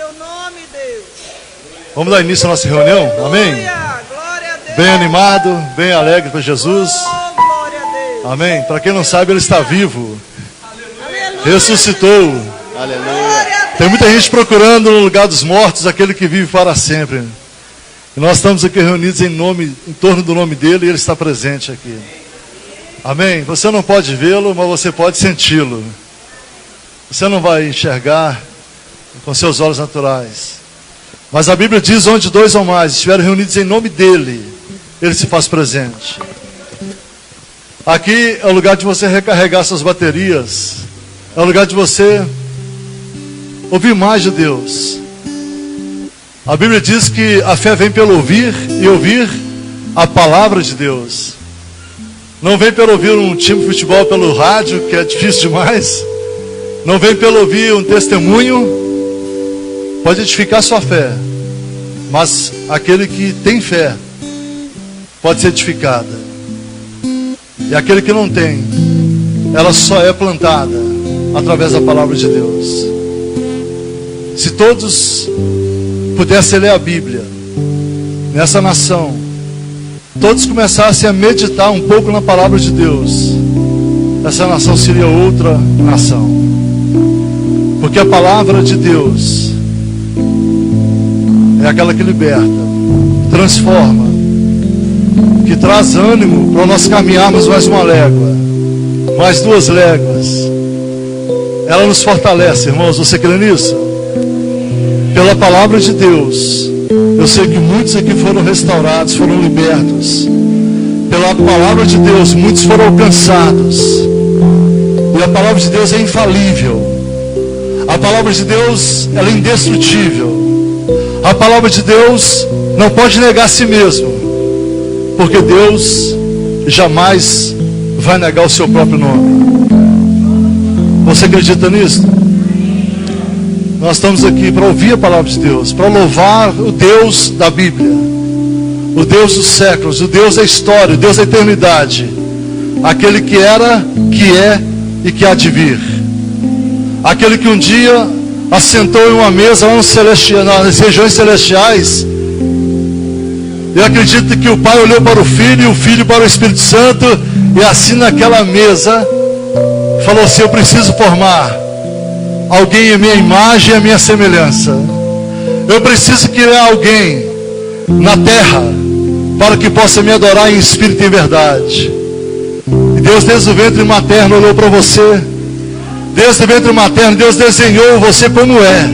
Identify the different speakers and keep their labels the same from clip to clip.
Speaker 1: teu nome, Deus.
Speaker 2: Vamos dar início à nossa reunião? Amém?
Speaker 1: Glória a Deus.
Speaker 2: Bem animado, bem alegre para Jesus.
Speaker 1: Oh, glória a Deus.
Speaker 2: Amém? Para quem não sabe, Ele está vivo.
Speaker 1: Aleluia.
Speaker 2: Ressuscitou.
Speaker 1: Aleluia.
Speaker 2: Tem muita gente procurando no lugar dos mortos aquele que vive para sempre. E nós estamos aqui reunidos em torno do nome dele, e Ele está presente aqui. Amém? Você não pode vê-lo, mas você pode senti-lo. Você não vai enxergar com seus olhos naturais. Mas a Bíblia diz: onde dois ou mais estiverem reunidos em nome dele, Ele se faz presente. Aqui é o lugar de você recarregar suas baterias. É o lugar de você ouvir mais de Deus. A Bíblia diz que a fé vem pelo ouvir, e ouvir a palavra de Deus. Não vem pelo ouvir um time de futebol pelo rádio, que é difícil demais. Não vem pelo ouvir um testemunho. Pode edificar sua fé, mas aquele que tem fé pode ser edificada. E aquele que não tem, ela só é plantada através da palavra de Deus. Se todos pudessem ler a Bíblia nessa nação, todos começassem a meditar um pouco na palavra de Deus, essa nação seria outra nação. Porque a palavra de Deus é aquela que liberta, transforma, que traz ânimo para nós caminharmos mais uma légua, mais 2 léguas. Ela nos fortalece, irmãos. Você crê nisso? Pela palavra de Deus, eu sei que muitos aqui foram restaurados, foram libertos. Pela palavra de Deus, muitos foram alcançados. E a palavra de Deus é infalível. A palavra de Deus, ela é indestrutível. A palavra de Deus não pode negar a si mesmo, porque Deus jamais vai negar o seu próprio nome. Você acredita nisso? Nós estamos aqui para ouvir a palavra de Deus, para louvar o Deus da Bíblia, o Deus dos séculos, o Deus da história, o Deus da eternidade, aquele que era, que é e que há de vir, aquele que um dia assentou em uma mesa lá nas regiões celestiais. Eu acredito que o Pai olhou para o Filho e o Filho para o Espírito Santo, e assim naquela mesa falou assim: eu preciso formar alguém à minha imagem e à minha semelhança. Eu preciso criar alguém na terra para que possa me adorar em espírito e em verdade. E Deus, desde o ventre materno, olhou para você. Desde o ventre materno, Deus desenhou você como é.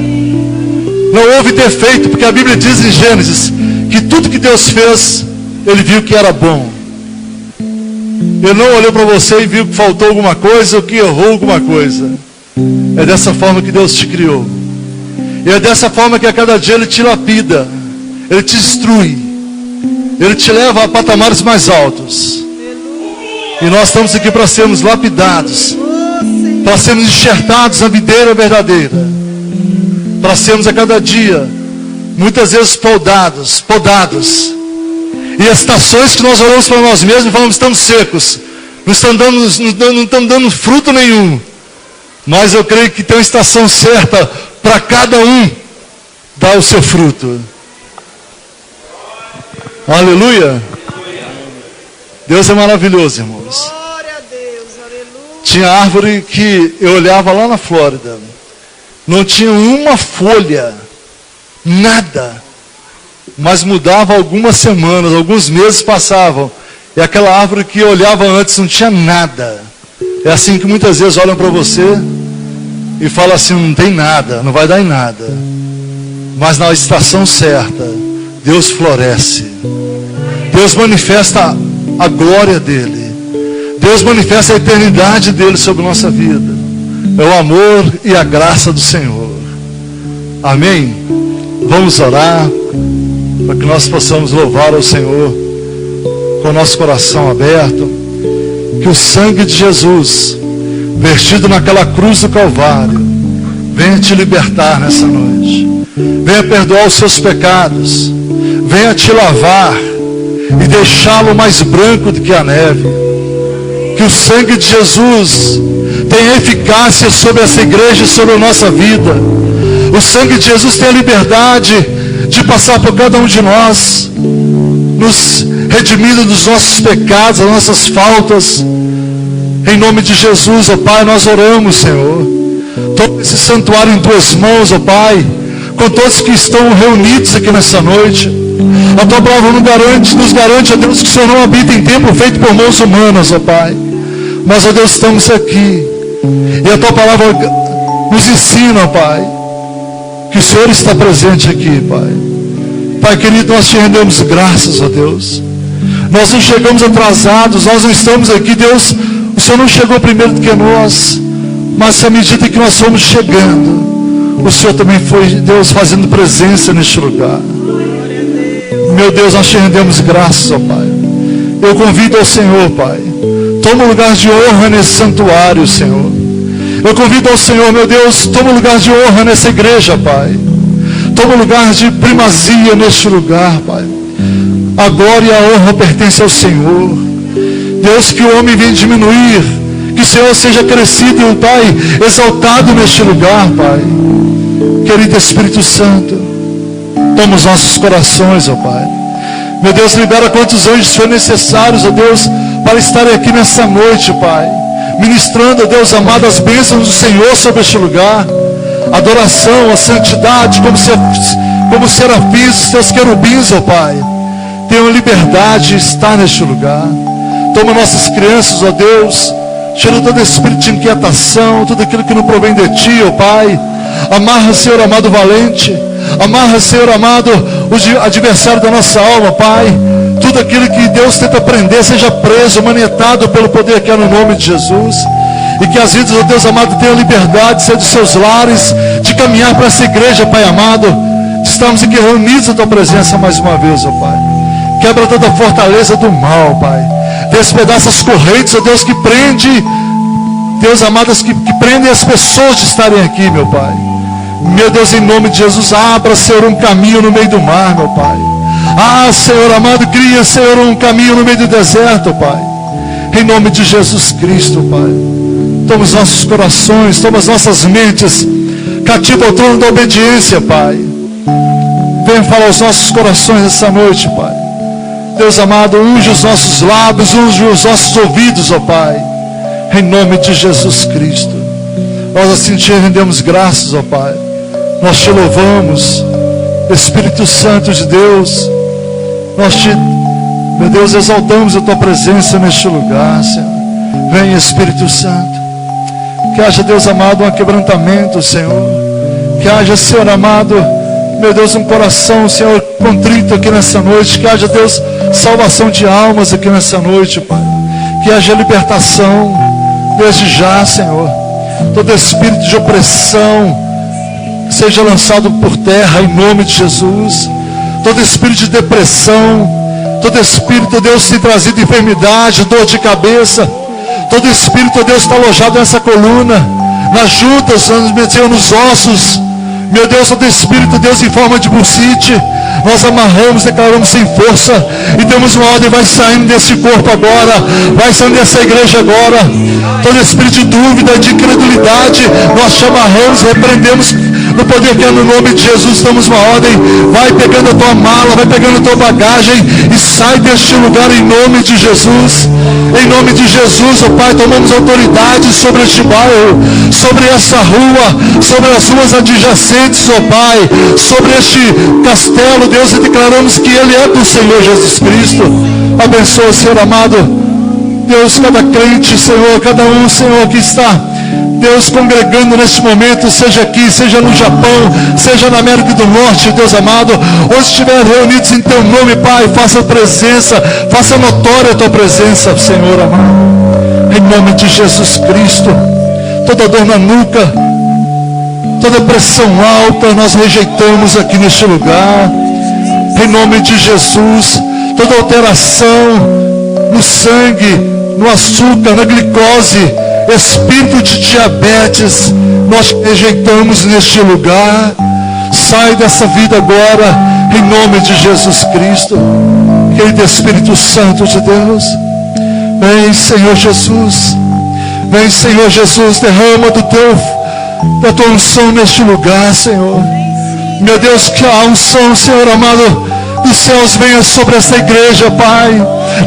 Speaker 2: Não houve defeito, porque a Bíblia diz em Gênesis que tudo que Deus fez, Ele viu que era bom. Ele não olhou para você e viu que faltou alguma coisa ou que errou alguma coisa. É dessa forma que Deus te criou. E é dessa forma que a cada dia Ele te lapida, Ele te instrui, Ele te leva a patamares mais altos. E nós estamos aqui para sermos lapidados, para sermos enxertados na videira verdadeira, para sermos a cada dia, muitas vezes podados. E as estações que nós olhamos para nós mesmos e falamos: estamos secos, não estamos dando fruto nenhum. Mas eu creio que tem uma estação certa para cada um dar o seu fruto. Aleluia. Deus é maravilhoso, irmãos.
Speaker 1: Glória a Deus, aleluia.
Speaker 2: Tinha árvore que eu olhava lá na Flórida, não tinha uma folha, nada, mas mudava algumas semanas, alguns meses passavam, e aquela árvore que eu olhava antes não tinha nada. É assim que muitas vezes olham para você e falam assim: não tem nada, não vai dar em nada. Mas na estação certa, Deus floresce. Deus manifesta a glória dEle. Deus manifesta a eternidade dEle sobre nossa vida. É o amor e a graça do Senhor. Amém? Vamos orar para que nós possamos louvar ao Senhor com o nosso coração aberto. Que o sangue de Jesus, vertido naquela cruz do Calvário, venha te libertar nessa noite. Venha perdoar os seus pecados. Venha te lavar e deixá-lo mais branco do que a neve. Que o sangue de Jesus tenha eficácia sobre essa igreja e sobre a nossa vida. O sangue de Jesus tem a liberdade de passar por cada um de nós, nos redimindo dos nossos pecados, das nossas faltas. Em nome de Jesus, ó Pai, nós oramos, Senhor. Toma esse santuário em tuas mãos, ó Pai, com todos que estão reunidos aqui nessa noite. A tua palavra nos garante, ó Deus, que o Senhor não habita em templo feito por mãos humanas, ó Pai. Mas, ó Deus, estamos aqui. E a tua palavra nos ensina, ó Pai, que o Senhor está presente aqui, Pai. Pai querido, nós te rendemos graças, ó Deus. Nós não chegamos atrasados, nós não estamos aqui, Deus. O Senhor não chegou primeiro do que nós, mas à medida que nós fomos chegando, o Senhor também foi, Deus, fazendo presença neste lugar. Meu Deus, nós te rendemos graças, ó Pai. Eu convido ao Senhor, Pai, toma o lugar de honra nesse santuário, Senhor. Eu convido ao Senhor, meu Deus, toma o lugar de honra nessa igreja, Pai. Toma o lugar de primazia neste lugar, Pai. A glória e a honra pertencem ao Senhor. Deus, que o homem venha diminuir, que o Senhor seja crescido, Pai, exaltado neste lugar, Pai. Querido Espírito Santo, toma os nossos corações, ó Pai. Meu Deus, libera quantos anjos forem necessários, ó Deus, para estarem aqui nessa noite, Pai. Ministrando, ó Deus amado, as bênçãos do Senhor sobre este lugar. Adoração, a santidade, como serafins, os teus querubins, ó Pai. Tenham liberdade de estar neste lugar. Toma nossas crianças, ó Deus. Tira todo espírito de inquietação, tudo aquilo que não provém de Ti, ó Pai. Amarra, Senhor amado, valente. Amarra, Senhor amado, o adversário da nossa alma, Pai. Tudo aquilo que Deus tenta prender, seja preso, manietado pelo poder que é no nome de Jesus. E que as vidas, ó Deus amado, tenham liberdade de ser dos seus lares, de caminhar para essa igreja, Pai amado. De estarmos aqui reunidos na Tua presença mais uma vez, ó Pai. Quebra toda a fortaleza do mal, Pai. Despedaça as correntes, ó Deus, que prende, Deus amadas, que prendem as pessoas de estarem aqui, meu Pai. Meu Deus, em nome de Jesus, abra, Senhor, um caminho no meio do mar, meu Pai. Ah, Senhor amado, cria, Senhor, um caminho no meio do deserto, Pai. Em nome de Jesus Cristo, Pai. Toma os nossos corações, toma as nossas mentes, cativa ao trono da obediência, Pai. Venha falar aos nossos corações essa noite, Pai. Deus amado, unge os nossos lábios, unge os nossos ouvidos, ó Pai. Em nome de Jesus Cristo. Nós assim te rendemos graças, ó Pai. Nós te louvamos, Espírito Santo de Deus. Nós te, meu Deus, exaltamos a Tua presença neste lugar, Senhor. Vem, Espírito Santo. Que haja, Deus amado, um quebrantamento, Senhor. Que haja, Senhor amado, meu Deus, um coração, Senhor, contrito aqui nessa noite. Que haja, Deus, salvação de almas aqui nessa noite, Pai. Que haja libertação desde já, Senhor. Todo espírito de opressão seja lançado por terra em nome de Jesus. Todo espírito de depressão, todo espírito, Deus, tem trazido enfermidade, dor de cabeça. Todo espírito, Deus, está alojado nessa coluna, nas juntas, nos ossos. Meu Deus, todo espírito, Deus, em forma de bursite, nós amarramos, declaramos sem força e damos uma ordem, vai saindo desse corpo agora, vai saindo dessa igreja agora. Todo espírito de dúvida, de incredulidade, nós te amarramos, repreendemos no poder que é no nome de Jesus. Damos uma ordem, vai pegando a tua mala, vai pegando a tua bagagem e sai deste lugar em nome de Jesus. Em nome de Jesus, ó Pai, tomamos autoridade sobre este bairro, sobre essa rua, sobre as ruas adjacentes, ó Pai, sobre este castelo, Deus, e declaramos que ele é do Senhor Jesus Cristo. Abençoa, Senhor amado, Deus, cada crente, Senhor, cada um, Senhor, que está, Deus, congregando neste momento, seja aqui, seja no Japão, seja na América do Norte, Deus amado, onde estiver reunidos em Teu nome, Pai, faça presença, faça notória a Tua presença, Senhor amado, em nome de Jesus Cristo. Toda dor na nuca, toda pressão alta, nós rejeitamos aqui neste lugar, em nome de Jesus. Toda alteração no sangue, no açúcar, na glicose, espírito de diabetes, nós rejeitamos neste lugar. Sai dessa vida agora, em nome de Jesus Cristo. Querido Espírito Santo de Deus, vem, Senhor Jesus. Vem, Senhor Jesus, derrama do Teu da tua unção neste lugar, Senhor. Meu Deus, que a unção, Senhor amado, dos céus venha sobre essa igreja, Pai.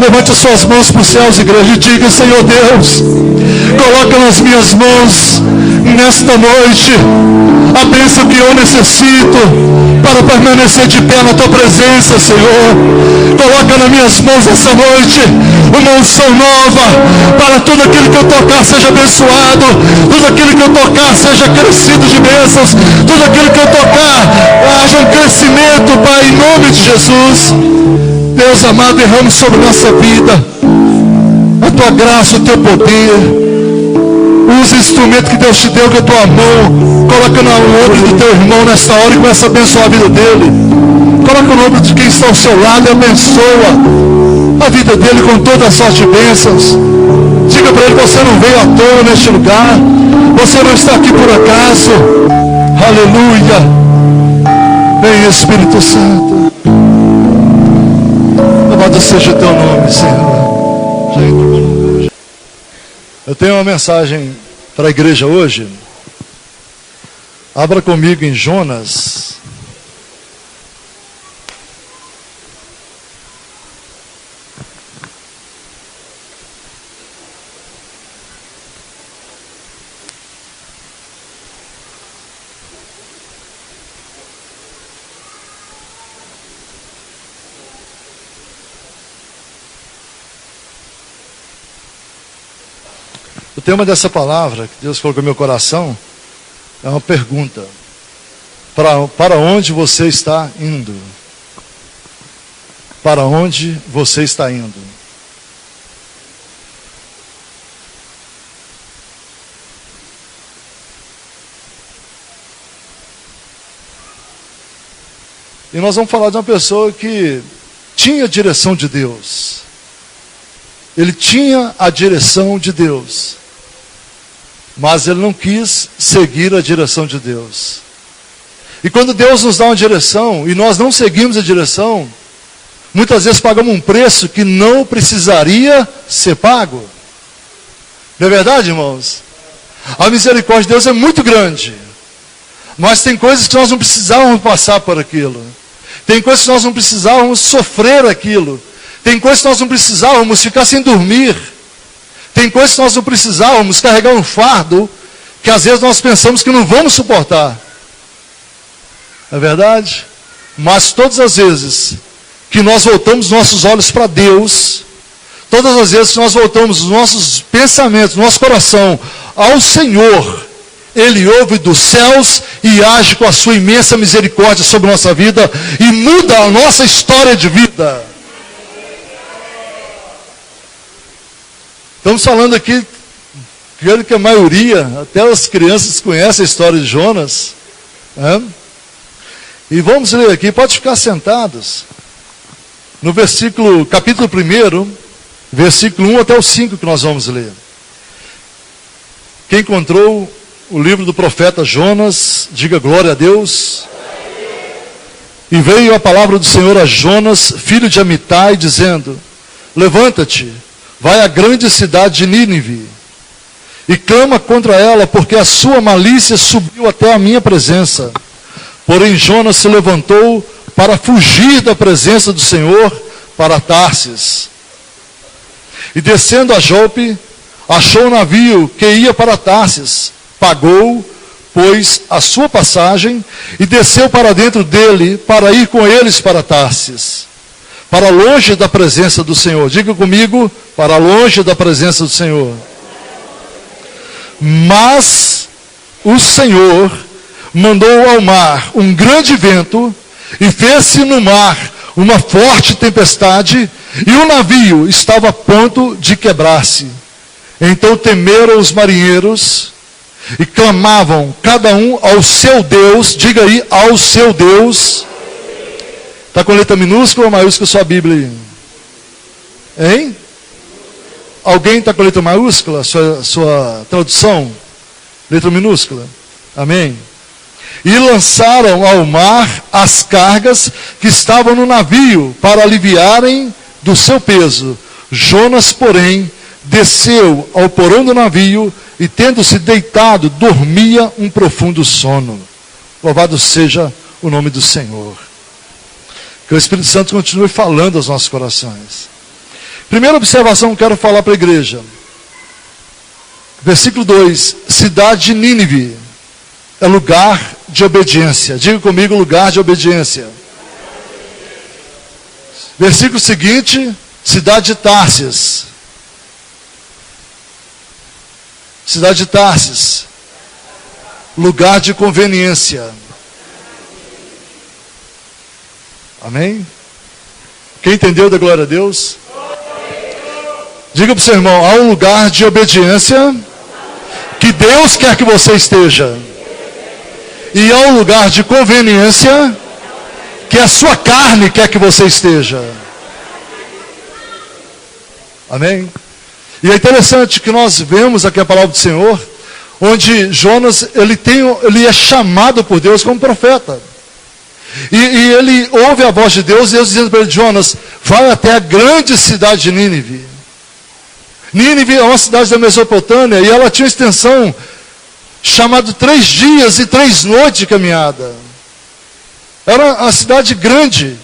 Speaker 2: Levante as suas mãos para os céus, igreja, e diga: Senhor Deus, coloca nas minhas mãos nesta noite a bênção que eu necessito para permanecer de pé na tua presença, Senhor. Coloca nas minhas mãos essa noite uma unção nova para tudo aquilo que eu tocar seja abençoado, tudo aquilo que eu tocar seja crescido de bênçãos, tudo aquilo que eu tocar haja um crescimento, Pai, em nome de Jesus. Deus amado, derrame sobre nossa vida a tua graça, o teu poder. Use o instrumento que Deus te deu, que é a tua mão. Coloca no ombro do teu irmão nesta hora e começa a abençoar a vida dele. Coloca no ombro de quem está ao seu lado e abençoa a vida dele com toda a sorte de bênçãos. Diga para ele: você não veio à toa neste lugar, você não está aqui por acaso. Aleluia. Vem, Espírito Santo. Louvado seja o teu nome, Senhor. Eu tenho uma mensagem para a igreja hoje. Abra comigo em Jonas. O tema dessa palavra que Deus colocou no meu coração é uma pergunta: para onde você está indo? Para onde você está indo? E nós vamos falar de uma pessoa que tinha a direção de Deus. Ele tinha a direção de Deus, mas ele não quis seguir a direção de Deus. E quando Deus nos dá uma direção e nós não seguimos a direção, muitas vezes pagamos um preço que não precisaria ser pago. Não é verdade, irmãos? A misericórdia de Deus é muito grande, mas tem coisas que nós não precisávamos passar por aquilo. Tem coisas que nós não precisávamos sofrer aquilo. Tem coisas que nós não precisávamos ficar sem dormir. Tem coisas que nós não precisávamos carregar um fardo que às vezes nós pensamos que não vamos suportar. É verdade? Mas todas as vezes que nós voltamos nossos olhos para Deus, todas as vezes que nós voltamos os nossos pensamentos, nosso coração ao Senhor, Ele ouve dos céus e age com a sua imensa misericórdia sobre a nossa vida e muda a nossa história de vida. Estamos falando aqui, creio que a maioria, até as crianças conhecem a história de Jonas. Né? E vamos ler aqui, pode ficar sentados. No versículo, capítulo 1, versículo 1 até o 5 que nós vamos ler. Quem encontrou o livro do profeta Jonas, diga glória a Deus. E veio a palavra do Senhor a Jonas, filho de Amitai, dizendo: levanta-te, vai à grande cidade de Nínive, e clama contra ela, porque a sua malícia subiu até a minha presença. Porém Jonas se levantou para fugir da presença do Senhor para Tarsis. E descendo a Jope, achou um navio que ia para Tarsis. Pagou, pois, a sua passagem, e desceu para dentro dele, para ir com eles para Tarsis, para longe da presença do Senhor. Diga comigo: para longe da presença do Senhor. Mas o Senhor mandou ao mar um grande vento, e fez-se no mar uma forte tempestade, e o navio estava a ponto de quebrar-se. Então temeram os marinheiros, e clamavam cada um ao seu Deus. Diga aí: ao seu Deus. Está com letra minúscula ou maiúscula sua Bíblia aí? Hein? Alguém está com letra maiúscula? Sua tradução? Letra minúscula? Amém? E lançaram ao mar as cargas que estavam no navio, para aliviarem do seu peso. Jonas, porém, desceu ao porão do navio e, tendo-se deitado, dormia um profundo sono. Louvado seja o nome do Senhor. Que o Espírito Santo continue falando aos nossos corações. Primeira observação que eu quero falar para a igreja. Versículo 2. Cidade de Nínive é lugar de obediência. Diga comigo, lugar de obediência. Versículo seguinte, cidade de Tarsis. Cidade de Tarsis, lugar de conveniência. Amém? Quem entendeu, dê glória a Deus. Diga para o seu irmão, há um lugar de obediência que Deus quer que você esteja. E há um lugar de conveniência que a sua carne quer que você esteja. Amém? E é interessante que nós vemos aqui a palavra do Senhor, onde Jonas, ele é chamado por Deus como profeta. E ele ouve a voz de Deus, Deus dizendo para ele, Jonas, vai até a grande cidade de Nínive. Nínive é uma cidade da Mesopotâmia, e ela tinha uma extensão chamada 3 dias e 3 noites de caminhada. Era uma cidade grande.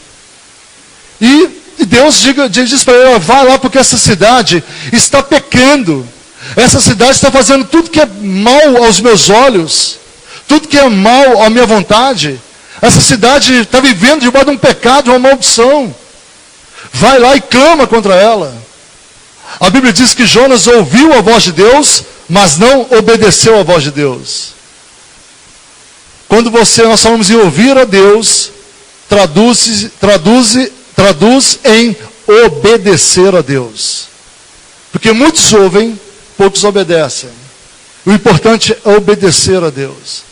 Speaker 2: E Deus diz para ele, vai lá porque essa cidade está pecando. Essa cidade está fazendo tudo que é mal aos meus olhos. Tudo que é mal à minha vontade. Essa cidade está vivendo debaixo de um pecado, de uma maldição. Vai lá e clama contra ela. A Bíblia diz que Jonas ouviu a voz de Deus, mas não obedeceu a voz de Deus. Quando nós falamos em ouvir a Deus, traduz em obedecer a Deus. Porque muitos ouvem, poucos obedecem. O importante é obedecer a Deus.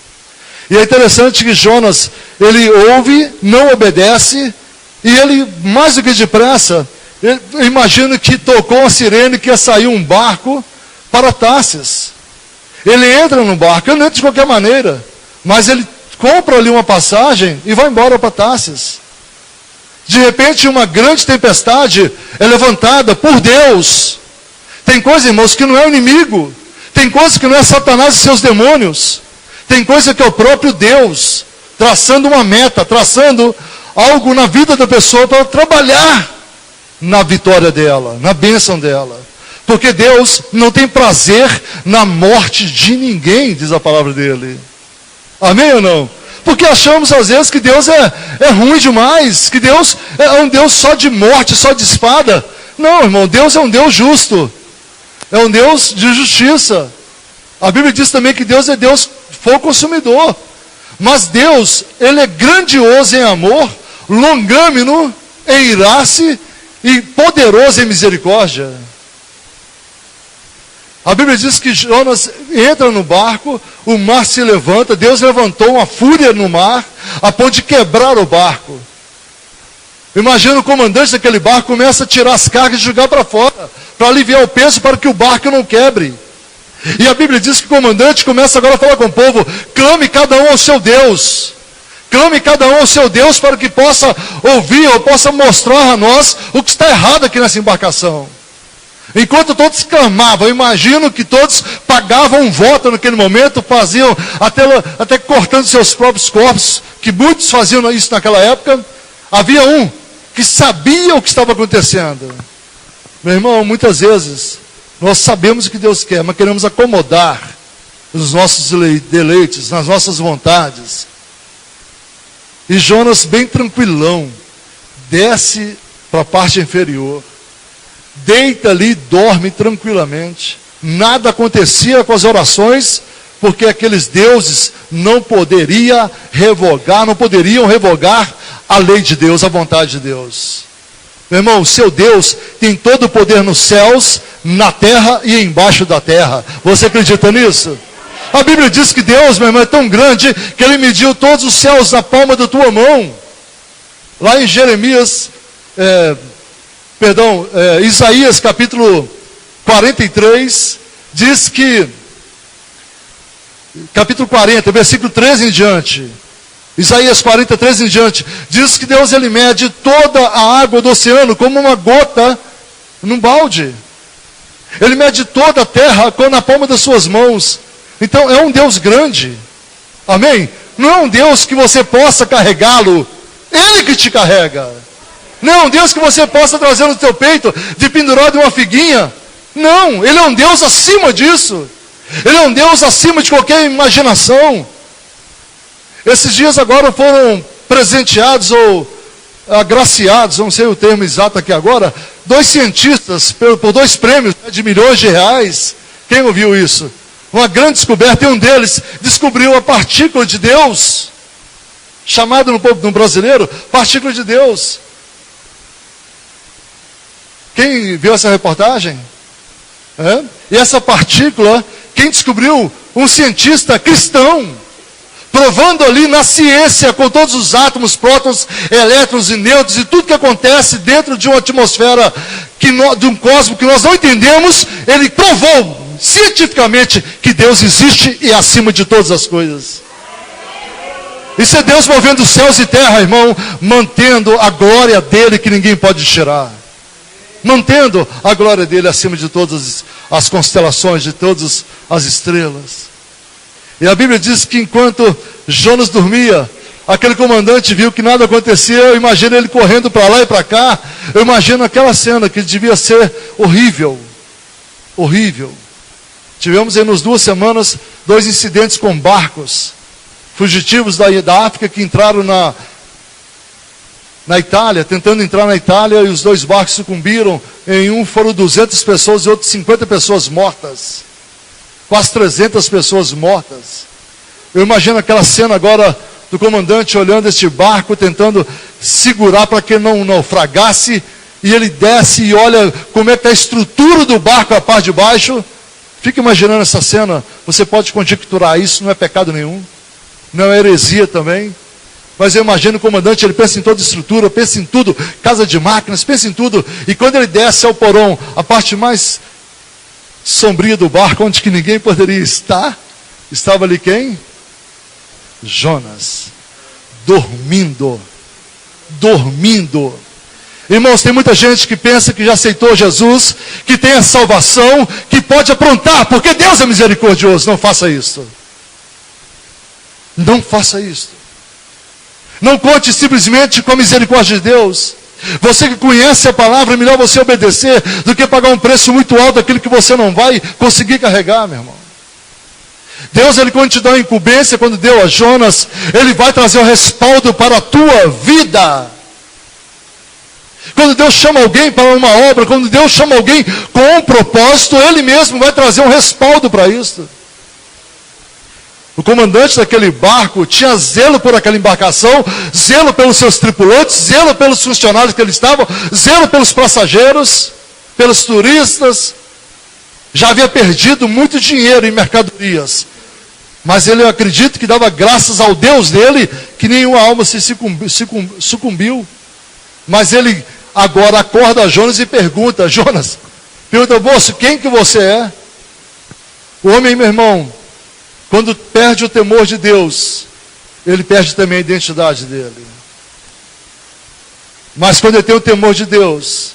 Speaker 2: E é interessante que Jonas, ele ouve, não obedece, e ele, mais do que depressa, eu imagino que tocou uma sirene que ia sair um barco para Tarsis. Ele entra no barco, ele não entra de qualquer maneira, mas ele compra ali uma passagem e vai embora para Tarsis. De repente, uma grande tempestade é levantada por Deus. Tem coisa, irmãos, que não é o inimigo. Tem coisa que não é Satanás e seus demônios. Tem coisa que é o próprio Deus, traçando uma meta, traçando algo na vida da pessoa para trabalhar na vitória dela, na bênção dela. Porque Deus não tem prazer na morte de ninguém, diz a palavra dele. Amém ou não? Porque achamos às vezes que Deus é ruim demais, que Deus é um Deus só de morte, só de espada. Não, irmão, Deus é um Deus justo. É um Deus de justiça. A Bíblia diz também que Deus é Deus fogo consumidor. Mas Deus, Ele é grandioso em amor, longâmino em irar-se e poderoso em misericórdia. A Bíblia diz que Jonas entra no barco, o mar se levanta, Deus levantou uma fúria no mar, a ponto de quebrar o barco. Imagina o comandante daquele barco começa a tirar as cargas e jogar para fora, para aliviar o peso para que o barco não quebre. E a Bíblia diz que o comandante começa agora a falar com o povo, clame cada um ao seu Deus. Clame cada um ao seu Deus para que possa ouvir ou possa mostrar a nós o que está errado aqui nessa embarcação. Enquanto todos clamavam, eu imagino que todos pagavam um voto naquele momento, faziam até cortando seus próprios corpos, que muitos faziam isso naquela época. Havia um que sabia o que estava acontecendo. Meu irmão, muitas vezes nós sabemos o que Deus quer, mas queremos acomodar os nossos deleites, nas nossas vontades. E Jonas, bem tranquilão, desce para a parte inferior, deita ali e dorme tranquilamente. Nada acontecia com as orações, porque aqueles deuses não poderiam revogar a lei de Deus, a vontade de Deus. Meu irmão, o seu Deus tem todo o poder nos céus, na terra e embaixo da terra. Você acredita nisso? A Bíblia diz que Deus, meu irmão, é tão grande que Ele mediu todos os céus na palma da tua mão. Lá em Isaías capítulo 43, diz que, capítulo 40, versículo 13 em diante, Isaías 43 em diante, diz que Deus, Ele mede toda a água do oceano como uma gota num balde. Ele mede toda a terra na palma das suas mãos. Então é um Deus grande. Amém? Não é um Deus que você possa carregá-lo. Ele que te carrega. Não é um Deus que você possa trazer no teu peito de pendurado uma figuinha. Não, Ele é um Deus acima disso. Ele é um Deus acima de qualquer imaginação. Esses dias agora foram presenteados ou agraciados, não sei o termo exato aqui agora, 2 cientistas por 2 prêmios de milhões de reais. Quem ouviu isso? Uma grande descoberta, e um deles descobriu a partícula de Deus, chamada no brasileiro, partícula de Deus. Quem viu essa reportagem? E essa partícula, quem descobriu? Um cientista cristão, provando ali na ciência, com todos os átomos, prótons, elétrons e nêutrons, e tudo que acontece dentro de uma atmosfera, de um cosmos que nós não entendemos, ele provou cientificamente que Deus existe e é acima de todas as coisas. Isso é Deus movendo céus e terra, irmão, mantendo a glória dele que ninguém pode tirar. Mantendo a glória dele acima de todas as constelações, de todas as estrelas. E a Bíblia diz que enquanto Jonas dormia, aquele comandante viu que nada acontecia. Eu imagino ele correndo para lá e para cá. Eu imagino aquela cena que devia ser horrível. Horrível. Tivemos aí nas 2 semanas 2 incidentes com barcos fugitivos da África que entraram na Itália, tentando entrar na Itália, e os 2 barcos sucumbiram. Em um foram 200 pessoas e outros 50 pessoas mortas. Quase 300 pessoas mortas. Eu imagino aquela cena agora do comandante olhando este barco, tentando segurar para que não naufragasse, e ele desce e olha como é que está a estrutura do barco, a parte de baixo. Fica imaginando essa cena. Você pode conjecturar, isso não é pecado nenhum, não é heresia também. Mas eu imagino o comandante, ele pensa em toda a estrutura, pensa em tudo, casa de máquinas, pensa em tudo. E quando ele desce ao porão, a parte mais sombria do barco, onde que ninguém poderia estar, estava ali quem? Jonas, dormindo. Irmãos, tem muita gente que pensa que já aceitou Jesus, que tem a salvação, que pode aprontar, porque Deus é misericordioso. Não faça isso. Não faça isso. Não conte simplesmente com a misericórdia de Deus. Você que conhece a palavra, é melhor você obedecer do que pagar um preço muito alto daquilo que você não vai conseguir carregar, meu irmão. Deus, ele quando te dá uma incumbência, quando deu a Jonas, ele vai trazer o respaldo para a tua vida. Quando Deus chama alguém para uma obra, quando Deus chama alguém com um propósito, ele mesmo vai trazer um respaldo para isso. O comandante daquele barco tinha zelo por aquela embarcação, zelo pelos seus tripulantes, zelo pelos funcionários que eles estavam, zelo pelos passageiros, pelos turistas. Já havia perdido muito dinheiro em mercadorias. Mas ele, eu acredito que dava graças ao Deus dele, que nenhuma alma se sucumbiu. Mas ele agora acorda a Jonas e pergunta, moço, quem que você é? O homem, meu irmão, quando perde o temor de Deus, ele perde também a identidade dele. Mas quando ele tem o temor de Deus,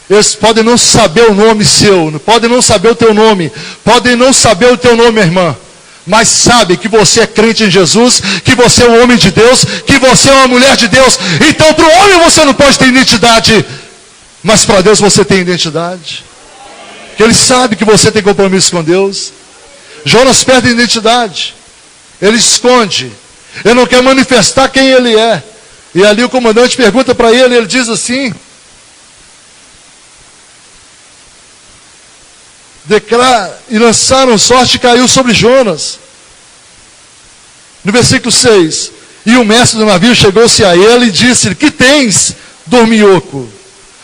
Speaker 2: eles podem não saber o nome seu, podem não saber o teu nome, podem não saber o teu nome, minha irmã, mas sabe que você é crente em Jesus, que você é um homem de Deus, que você é uma mulher de Deus. Então para o homem você não pode ter identidade, mas para Deus você tem identidade. Que ele sabe que você tem compromisso com Deus. Jonas perde a identidade, ele esconde, ele não quer manifestar quem ele é. E ali o comandante pergunta para ele, ele diz assim: e lançaram sorte e caiu sobre Jonas. No versículo 6, e o mestre do navio chegou-se a ele e disse-lhe: que tens, dorminhoco?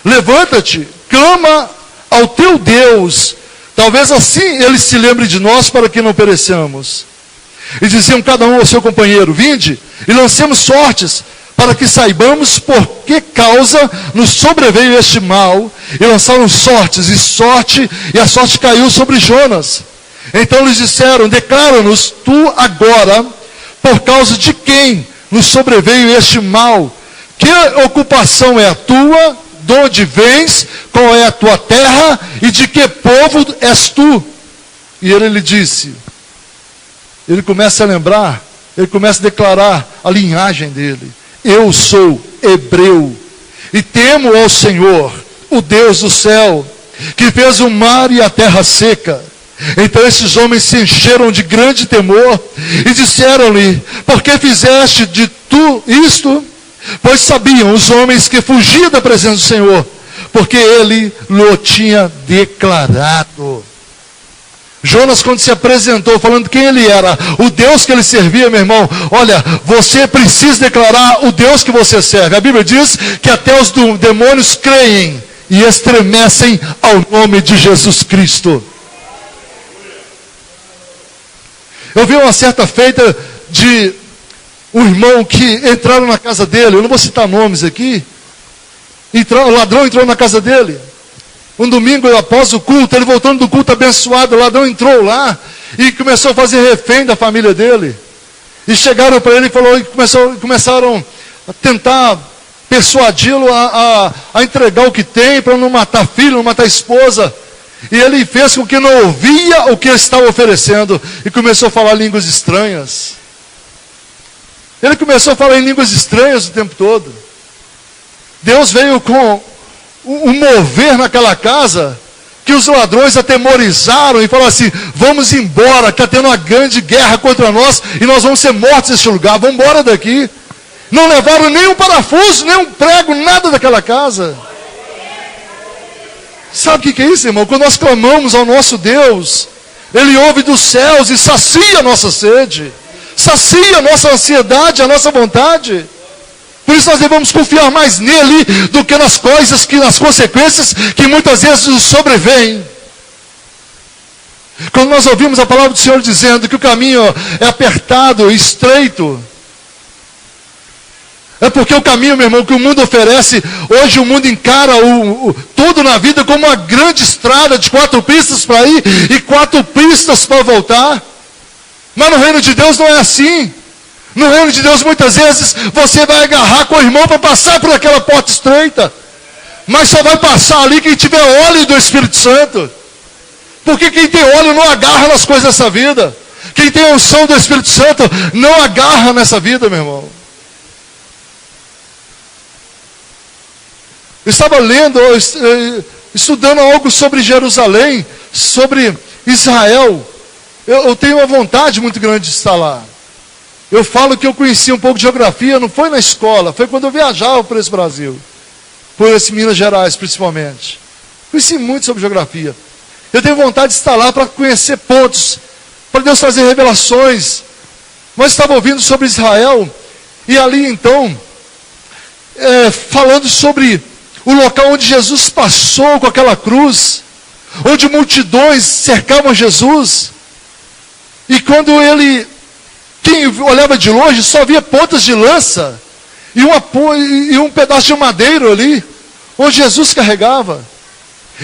Speaker 2: Levanta-te, clama ao teu Deus. Talvez assim ele se lembre de nós, para que não pereçamos. E diziam cada um ao seu companheiro: vinde e lancemos sortes, para que saibamos por que causa nos sobreveio este mal. E lançaram sortes, e a sorte caiu sobre Jonas. Então lhes disseram: declara-nos tu agora, por causa de quem nos sobreveio este mal. Que ocupação é a tua? de onde vens, qual é a tua terra e de que povo és tu? E ele lhe disse, ele começa a lembrar, ele começa a declarar a linhagem dele. Eu sou hebreu e temo ao Senhor, o Deus do céu, que fez o mar e a terra seca. Então esses homens se encheram de grande temor e disseram-lhe, por que fizeste de tu isto? Pois sabiam os homens que fugiam da presença do Senhor, porque ele lhe tinha declarado. Jonas, quando se apresentou, falando quem ele era, o Deus que ele servia, meu irmão, olha, você precisa declarar o Deus que você serve. A Bíblia diz que até os demônios creem e estremecem ao nome de Jesus Cristo. Eu vi uma certa feita de um irmão que entraram na casa dele, eu não vou citar nomes aqui, o ladrão entrou na casa dele. Um domingo após o culto, ele voltando do culto abençoado, o ladrão entrou lá e começou a fazer refém da família dele. E chegaram para ele e começaram a tentar persuadi-lo a entregar o que tem para não matar filho, não matar esposa. E ele fez com que não ouvia o que ele estava oferecendo e começou a falar línguas estranhas. Ele começou a falar em línguas estranhas o tempo todo. Deus veio com um mover naquela casa que os ladrões atemorizaram e falaram assim, vamos embora, está tendo uma grande guerra contra nós e nós vamos ser mortos neste lugar, vamos embora daqui. Não levaram nem um parafuso, nem um prego, nada daquela casa. Sabe o que é isso, irmão? Quando nós clamamos ao nosso Deus, Ele ouve dos céus e sacia a nossa sede, sacia a nossa ansiedade, a nossa vontade. Por isso nós devemos confiar mais nele do que nas coisas, nas consequências que muitas vezes nos sobrevêm. Quando nós ouvimos a palavra do Senhor dizendo que o caminho é apertado e estreito, é porque o caminho, meu irmão, que o mundo oferece, hoje o mundo encara tudo na vida como uma grande estrada de 4 pistas para ir e 4 pistas para voltar. Mas no reino de Deus não é assim. No reino de Deus, muitas vezes, você vai agarrar com o irmão para passar por aquela porta estreita. Mas só vai passar ali quem tiver óleo do Espírito Santo. Porque quem tem óleo não agarra nas coisas dessa vida. Quem tem a unção do Espírito Santo não agarra nessa vida, meu irmão. Eu estava lendo, estudando algo sobre Jerusalém, sobre Israel. Eu tenho uma vontade muito grande de estar lá. Eu falo que eu conheci um pouco de geografia, não foi na escola, foi quando eu viajava por esse Brasil. Por esse Minas Gerais, principalmente. Conheci muito sobre geografia. Eu tenho vontade de estar lá para conhecer pontos, para Deus trazer revelações. Nós estávamos ouvindo sobre Israel, e ali então, falando sobre o local onde Jesus passou com aquela cruz, onde multidões cercavam Jesus, e quando quem olhava de longe só via pontas de lança e um pedaço de madeira ali, onde Jesus carregava.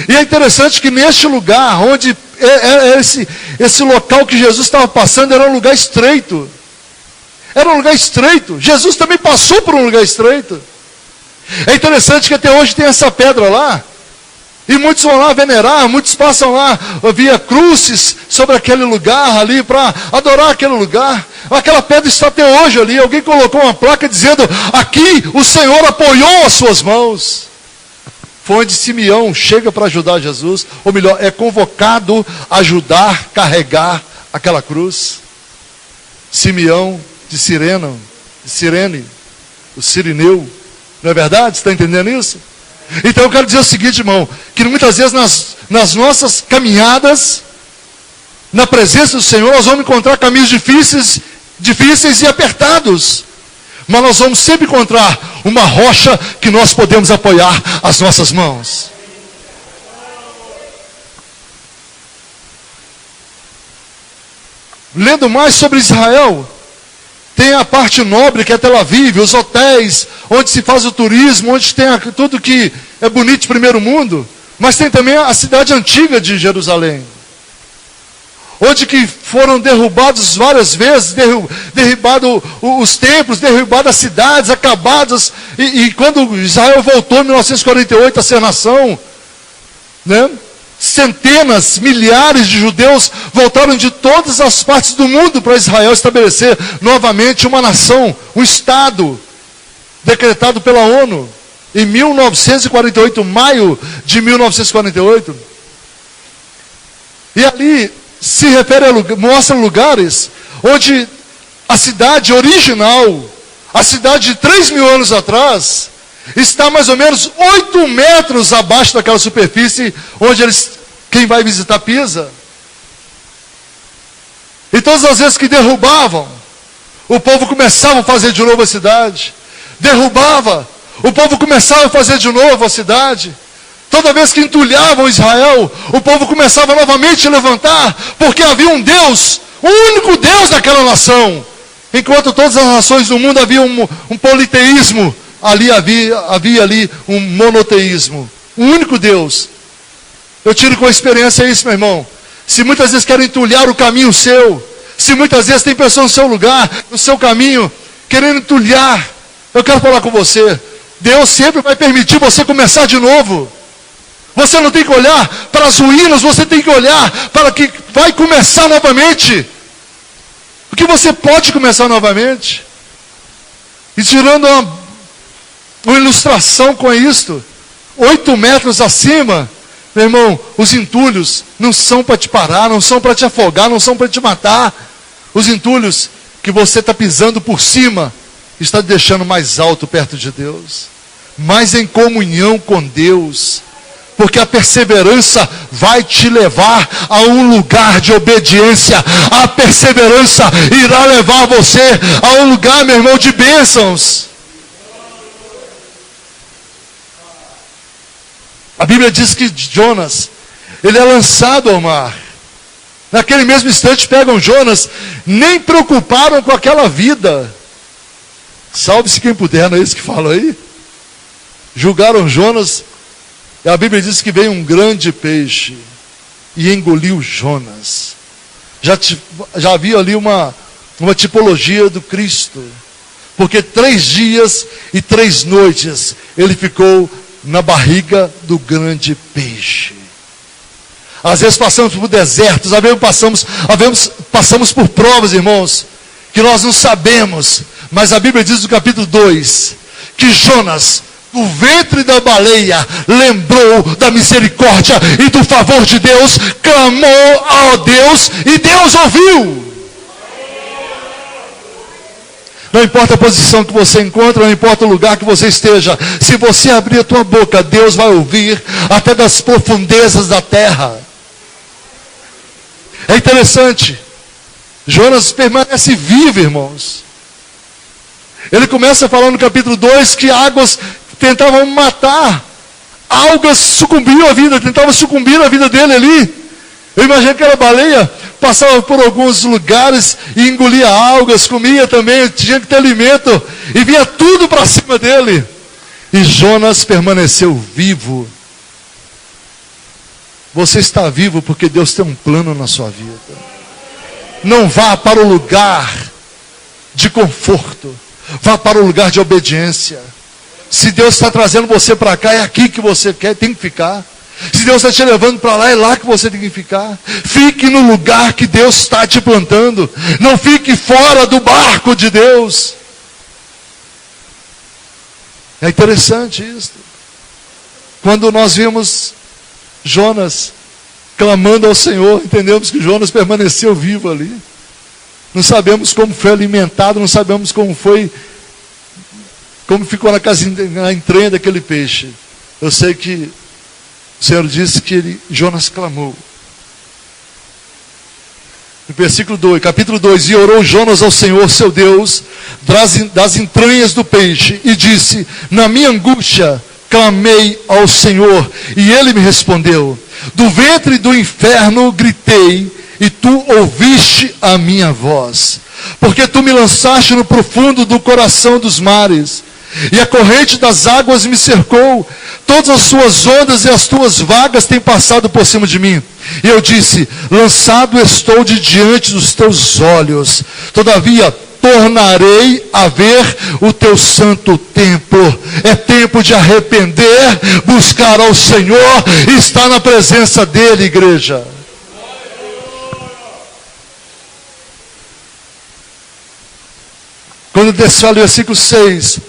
Speaker 2: E é interessante que neste lugar, onde esse local que Jesus estava passando, era um lugar estreito. Era um lugar estreito. Jesus também passou por um lugar estreito. É interessante que até hoje tem essa pedra lá. E muitos vão lá venerar, muitos passam lá via cruzes sobre aquele lugar ali para adorar aquele lugar. Aquela pedra está até hoje ali. Alguém colocou uma placa dizendo, aqui o Senhor apoiou as suas mãos. Foi onde Simeão chega para ajudar Jesus, ou melhor, é convocado a ajudar, carregar aquela cruz. Simeão de Cirene, o Cirineu. Não é verdade? Você está entendendo isso? Então eu quero dizer o seguinte, irmão, que muitas vezes nas nossas caminhadas, na presença do Senhor, nós vamos encontrar caminhos difíceis e apertados. Mas nós vamos sempre encontrar uma rocha que nós podemos apoiar as nossas mãos. Lendo mais sobre Israel, tem a parte nobre que é Tel Aviv, os hotéis, onde se faz o turismo, onde tem tudo que é bonito de primeiro mundo. Mas tem também a cidade antiga de Jerusalém, onde que foram derrubados várias vezes, derribado os templos, derrubado as cidades, acabadas, e quando Israel voltou em 1948 a ser nação, né? Centenas, milhares de judeus voltaram de todas as partes do mundo para Israel estabelecer novamente uma nação, um Estado, decretado pela ONU, em 1948, maio de 1948. E ali se refere mostra lugares onde a cidade original, a cidade de 3.000 anos atrás, está mais ou menos 8 metros abaixo daquela superfície onde quem vai visitar pisa. E todas as vezes que derrubavam, o povo começava a fazer de novo a cidade. Derrubava, o povo começava a fazer de novo a cidade. Toda vez que entulhavam Israel, o povo começava novamente a levantar, porque havia um Deus, o único Deus daquela nação. Enquanto todas as nações do mundo havia um politeísmo, ali havia ali um monoteísmo. Um único Deus. Eu tiro com a experiência isso, meu irmão. Se muitas vezes querem entulhar o caminho seu, se muitas vezes tem pessoas no seu lugar, no seu caminho, querendo entulhar, eu quero falar com você. Deus sempre vai permitir você começar de novo. Você não tem que olhar para as ruínas, você tem que olhar para o que vai começar novamente. O que você pode começar novamente. E tirando uma ilustração com isto, 8 metros acima, meu irmão, os entulhos não são para te parar, não são para te afogar, não são para te matar. Os entulhos que você está pisando por cima, está te deixando mais alto perto de Deus, mais em comunhão com Deus. Porque a perseverança vai te levar a um lugar de obediência. A perseverança irá levar você a um lugar, meu irmão, de bênçãos. A Bíblia diz que Jonas, ele é lançado ao mar. Naquele mesmo instante pegam Jonas, nem preocuparam com aquela vida. Salve-se quem puder, não é isso que fala aí? Julgaram Jonas. E a Bíblia diz que veio um grande peixe e engoliu Jonas. Já havia ali uma tipologia do Cristo. Porque 3 dias e 3 noites ele ficou na barriga do grande peixe. Às vezes passamos por desertos, às vezes passamos por provas, irmãos, que nós não sabemos. Mas a Bíblia diz no capítulo 2 que Jonas, o ventre da baleia, lembrou da misericórdia e do favor de Deus, clamou a Deus e Deus ouviu. Não importa a posição que você encontra, não importa o lugar que você esteja, se você abrir a tua boca, Deus vai ouvir até das profundezas da terra. É interessante, Jonas permanece vivo, irmãos. Ele começa a falar no capítulo 2 que águas tentavam matar, algas sucumbiam à vida, tentavam sucumbir à vida dele ali. Eu imagino que aquela baleia passava por alguns lugares e engolia algas, comia também, tinha que ter alimento, e vinha tudo para cima dele. E Jonas permaneceu vivo. Você está vivo porque Deus tem um plano na sua vida. Não vá para o lugar de conforto, vá para o lugar de obediência. Se Deus está trazendo você para cá, é aqui que você tem que ficar. Se Deus está te levando para lá, é lá que você tem que ficar. Fique no lugar que Deus está te plantando. Não fique fora do barco de Deus. É interessante isso. Quando nós vimos Jonas clamando ao Senhor, entendemos que Jonas permaneceu vivo ali. Não sabemos como foi alimentado, não sabemos como ficou na entranha daquele peixe. Eu sei que o Senhor disse que Jonas clamou. No versículo 2, capítulo 2, e orou Jonas ao Senhor, seu Deus, das entranhas do peixe, e disse, na minha angústia, clamei ao Senhor, e Ele me respondeu. Do ventre do inferno gritei, e tu ouviste a minha voz. Porque tu me lançaste no profundo do coração dos mares, e a corrente das águas me cercou. Todas as suas ondas e as tuas vagas têm passado por cima de mim. E eu disse: lançado estou de diante dos teus olhos, todavia tornarei a ver o teu santo templo. É tempo de arrepender, buscar ao Senhor e estar na presença dele, igreja. Quando desfaleci, versículo 6,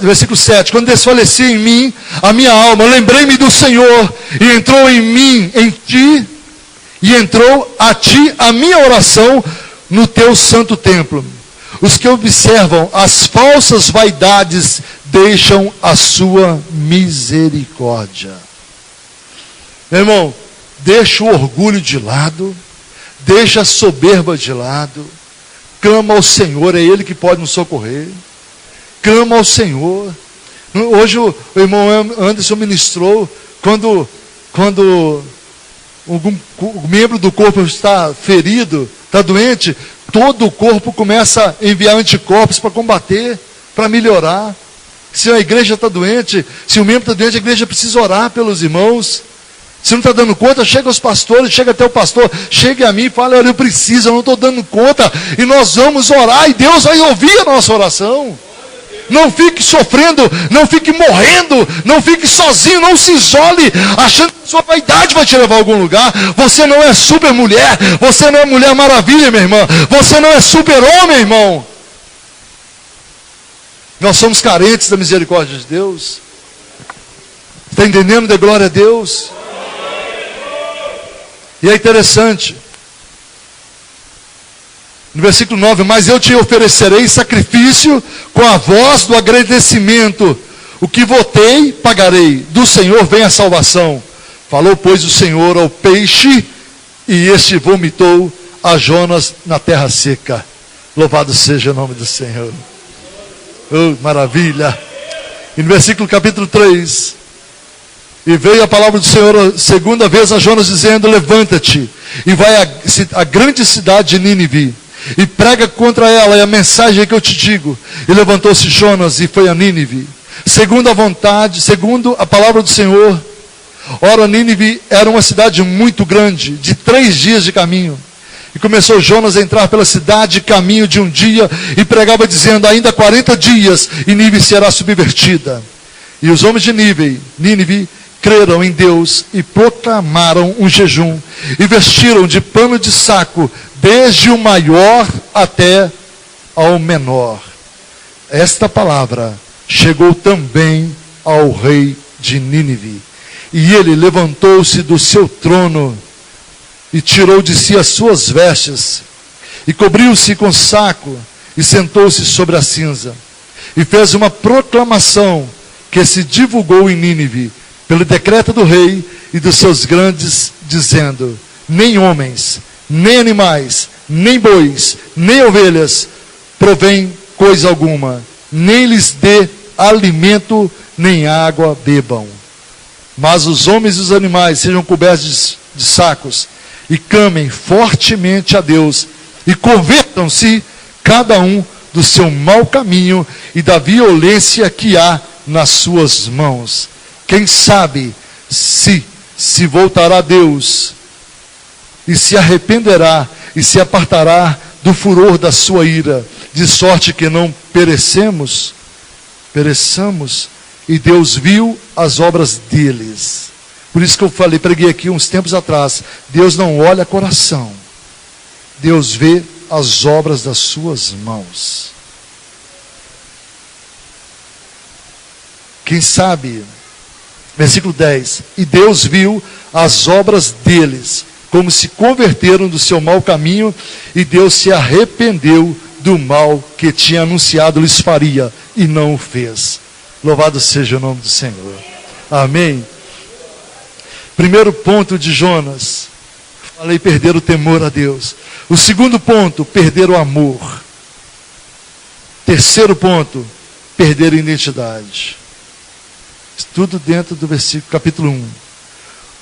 Speaker 2: versículo 7, quando desfaleci em mim a minha alma, lembrei-me do Senhor, e entrou em mim, em ti, e entrou a ti a minha oração no teu santo templo. Os que observam as falsas vaidades deixam a sua misericórdia. Meu irmão, deixa o orgulho de lado, deixa a soberba de lado, clama ao Senhor, é Ele que pode nos socorrer. Clama ao Senhor. Hoje o irmão Anderson ministrou, quando algum membro do corpo está ferido, está doente, todo o corpo começa a enviar anticorpos para combater, para melhorar. Se a igreja está doente, se o membro está doente, a igreja precisa orar pelos irmãos. Se não está dando conta, chega aos pastores, chega até o pastor, chega a mim e fala: olha, eu preciso, eu não estou dando conta, e nós vamos orar, e Deus vai ouvir a nossa oração. Não fique sofrendo, não fique morrendo, não fique sozinho, não se isole, achando que sua vaidade vai te levar a algum lugar. Você não é super mulher, você não é mulher maravilha, minha irmã, você não é super homem, irmão. Nós somos carentes da misericórdia de Deus. Está entendendo? De glória a Deus. E é interessante, no versículo 9: mas eu te oferecerei sacrifício com a voz do agradecimento, o que votei, pagarei, do Senhor vem a salvação. Falou, pois, o Senhor ao peixe, e este vomitou a Jonas na terra seca. Louvado seja o nome do Senhor. Oh, maravilha. E no versículo capítulo 3: e veio a palavra do Senhor segunda vez a Jonas, dizendo: levanta-te, e vai à grande cidade de Nínive, e prega contra ela, e a mensagem que eu te digo. E levantou-se Jonas, e foi a Nínive, segundo a vontade, segundo a palavra do Senhor. Ora, Nínive era uma cidade muito grande, de 3 dias de caminho. E começou Jonas a entrar pela cidade, caminho de um dia, e pregava dizendo: ainda 40 dias, e Nínive será subvertida. E os homens de Nínive creram em Deus, e proclamaram um jejum, e vestiram de pano de saco, desde o maior até ao menor. Esta palavra chegou também ao rei de Nínive, e ele levantou-se do seu trono, e tirou de si as suas vestes, e cobriu-se com saco, e sentou-se sobre a cinza, e fez uma proclamação que se divulgou em Nínive, pelo decreto do rei e dos seus grandes, dizendo: nem homens, nem animais, nem bois, nem ovelhas provém coisa alguma, nem lhes dê alimento, nem água bebam. Mas os homens e os animais sejam cobertos de sacos, e clamem fortemente a Deus, e convertam-se cada um do seu mau caminho e da violência que há nas suas mãos. Quem sabe se voltará a Deus, e se arrependerá, e se apartará do furor da sua ira, de sorte que não pereçamos. E Deus viu as obras deles. Por isso que eu preguei aqui uns tempos atrás: Deus não olha coração, Deus vê as obras das suas mãos. Quem sabe, versículo 10: e Deus viu as obras deles, como se converteram do seu mau caminho, e Deus se arrependeu do mal que tinha anunciado lhes faria, e não o fez. Louvado seja o nome do Senhor. Amém. Primeiro ponto de Jonas, falei: perder o temor a Deus. O segundo ponto, perder o amor. Terceiro ponto, perder a identidade. Tudo dentro do versículo, capítulo 1.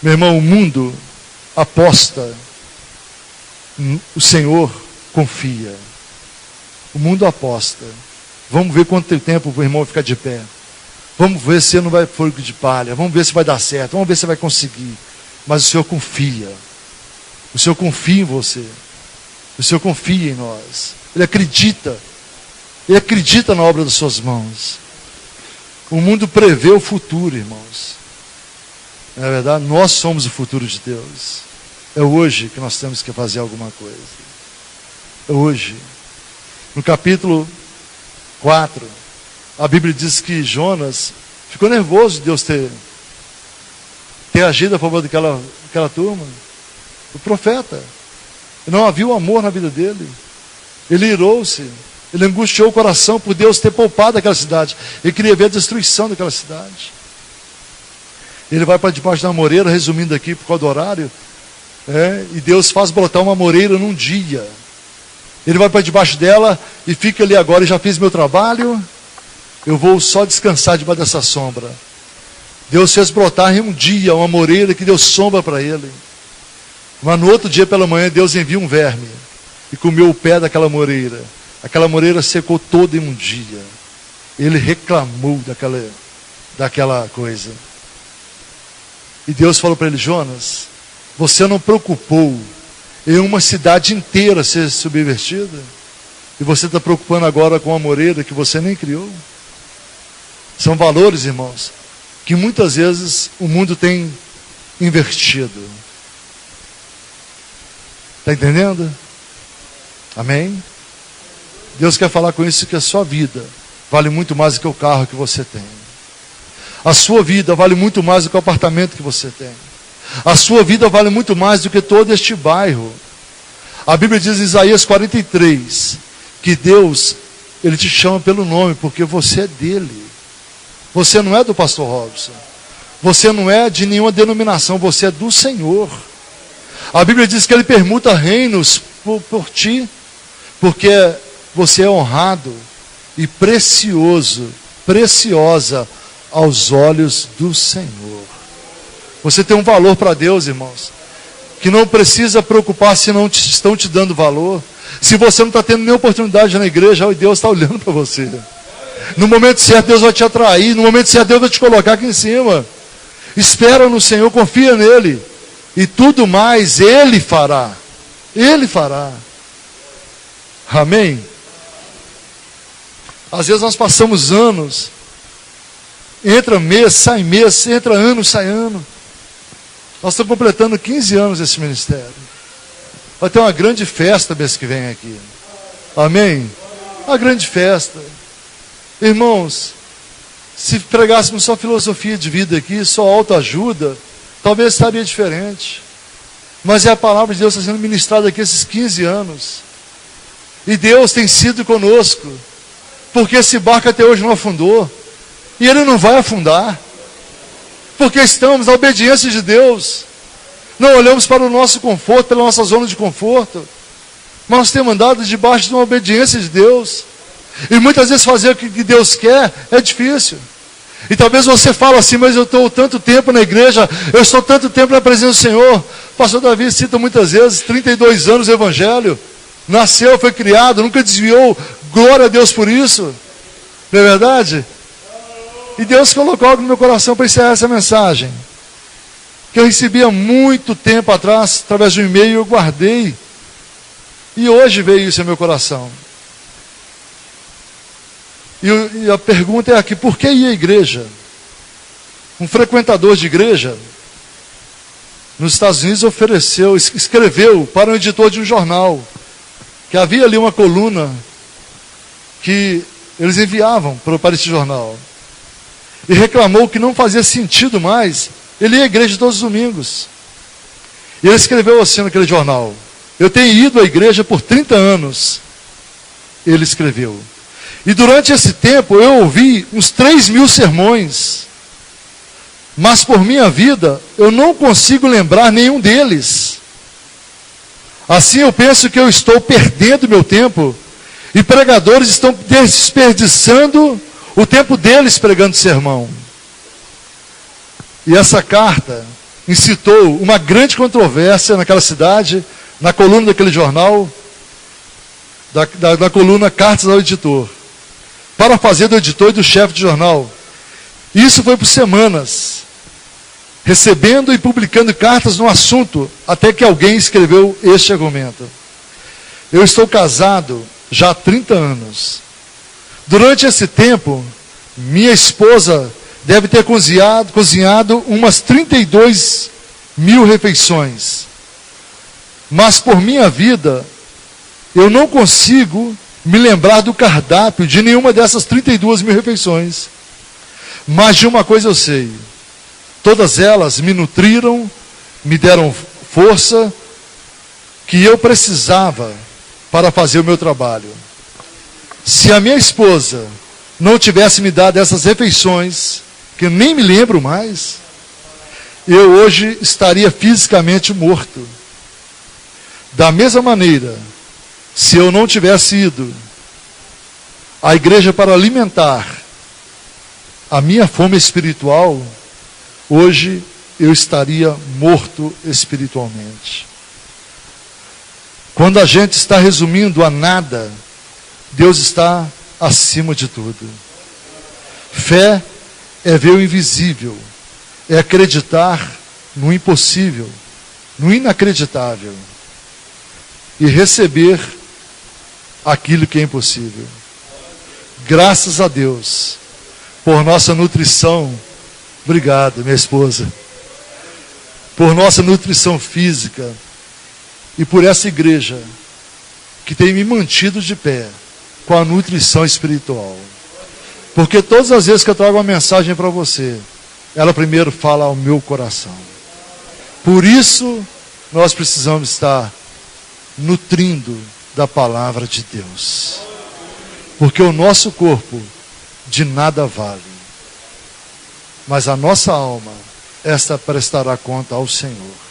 Speaker 2: Meu irmão, o mundo aposta, o Senhor confia. O mundo aposta. Vamos ver quanto tempo o irmão vai ficar de pé. Vamos ver se não vai fogo de palha. Vamos ver se vai dar certo. Vamos ver se vai conseguir. mas o Senhor confia. O Senhor confia em você. O Senhor confia em nós. Ele acredita. Ele acredita na obra das suas mãos. O mundo prevê o futuro, irmãos. Não é verdade? Nós somos o futuro de Deus. É hoje que nós temos que fazer alguma coisa. É hoje. No capítulo 4, a Bíblia diz que Jonas ficou nervoso de Deus ter agido a favor daquela turma. O profeta. Não havia o amor na vida dele. Ele irou-se. Ele angustiou o coração por Deus ter poupado aquela cidade. Ele queria ver a destruição daquela cidade. Ele vai para debaixo da moreira, resumindo aqui por causa do horário. E Deus faz brotar uma moreira num dia. Ele vai para debaixo dela e fica ali agora. Eu já fiz meu trabalho. Eu vou só descansar debaixo dessa sombra. Deus fez brotar em um dia uma moreira que deu sombra para ele. Mas no outro dia pela manhã Deus envia um verme e comeu o pé daquela moreira. Aquela moreira secou toda em um dia. Ele reclamou daquela coisa. E Deus falou para ele: Jonas, você não preocupou em uma cidade inteira ser subvertida? E você está preocupando agora com a moreira que você nem criou? São valores, irmãos, que muitas vezes o mundo tem invertido. Está entendendo? Amém? Deus quer falar com isso, que a sua vida vale muito mais do que o carro que você tem. A sua vida vale muito mais do que o apartamento que você tem. A sua vida vale muito mais do que todo este bairro. A Bíblia diz em Isaías 43, que Deus, Ele te chama pelo nome, porque você é dele. Você não é do pastor Robson. Você não é de nenhuma denominação, você é do Senhor. A Bíblia diz que Ele permuta reinos por ti, porque você é honrado e preciosa aos olhos do Senhor. Você tem um valor para Deus, irmãos, que não precisa preocupar se não estão te dando valor. Se você não está tendo nenhuma oportunidade na igreja, Deus está olhando para você. No momento certo Deus vai te atrair, no momento certo Deus vai te colocar aqui em cima. Espera no Senhor, confia nele, e tudo mais Ele fará. Ele fará. Amém? Às vezes nós passamos anos, entra mês, entra ano, sai ano. Nós estamos completando 15 anos desse ministério. Vai ter uma grande festa mês que vem aqui. Amém? Uma grande festa. Irmãos, se pregássemos só filosofia de vida aqui, só autoajuda, talvez estaria diferente. Mas é a palavra de Deus que está sendo ministrada aqui esses 15 anos. E Deus tem sido conosco. Porque esse barco até hoje não afundou. E ele não vai afundar. Porque estamos na obediência de Deus. Não olhamos para o nosso conforto, pela nossa zona de conforto. Mas nós temos andado debaixo de uma obediência de Deus. E muitas vezes fazer o que Deus quer é difícil. E talvez você fale assim: mas eu estou tanto tempo na igreja, eu estou tanto tempo na presença do Senhor. Pastor Davi cita muitas vezes 32 anos de evangelho. Nasceu, foi criado, nunca desviou. Glória a Deus por isso. Não é verdade? E Deus colocou algo no meu coração para encerrar essa mensagem, que eu recebi há muito tempo atrás, através de um e-mail, eu guardei. E hoje veio isso ao meu coração. E a pergunta é aqui: por que ir à igreja? Um frequentador de igreja nos Estados Unidos escreveu para um editor de um jornal, que havia ali uma coluna que eles enviavam para esse jornal, e reclamou que não fazia sentido mais ele ir à igreja todos os domingos. E ele escreveu assim naquele jornal: eu tenho ido à igreja por 30 anos. Ele escreveu. E durante esse tempo eu ouvi uns 3.000 sermões. Mas por minha vida eu não consigo lembrar nenhum deles. Assim eu penso que eu estou perdendo meu tempo. E pregadores estão desperdiçando o tempo deles pregando sermão. E essa carta incitou uma grande controvérsia naquela cidade, na coluna daquele jornal, da coluna Cartas ao Editor, para fazer do editor e do chefe de jornal. Isso foi por semanas. recebendo e publicando cartas no assunto, até que alguém escreveu este argumento. Eu estou casado já há 30 anos. Durante esse tempo, minha esposa deve ter cozinhado umas 32 mil refeições. Mas por minha vida, eu não consigo me lembrar do cardápio de nenhuma dessas 32 mil refeições. Mas de uma coisa eu sei: todas elas me nutriram, me deram força que eu precisava para fazer o meu trabalho. Se a minha esposa não tivesse me dado essas refeições, que eu nem me lembro mais, eu hoje estaria fisicamente morto. Da mesma maneira, se eu não tivesse ido à igreja para alimentar a minha fome espiritual, hoje eu estaria morto espiritualmente. Quando a gente está resumindo a nada, Deus está acima de tudo. Fé é ver o invisível, é acreditar no impossível, no inacreditável, e receber aquilo que é impossível. Graças a Deus por nossa nutrição. Obrigado, minha esposa. Por nossa nutrição física e por essa igreja que tem me mantido de pé com a nutrição espiritual. Porque todas as vezes que eu trago uma mensagem para você, ela primeiro fala ao meu coração. Por isso, nós precisamos estar nutrindo da palavra de Deus. Porque o nosso corpo de nada vale. Mas a nossa alma, esta prestará conta ao Senhor.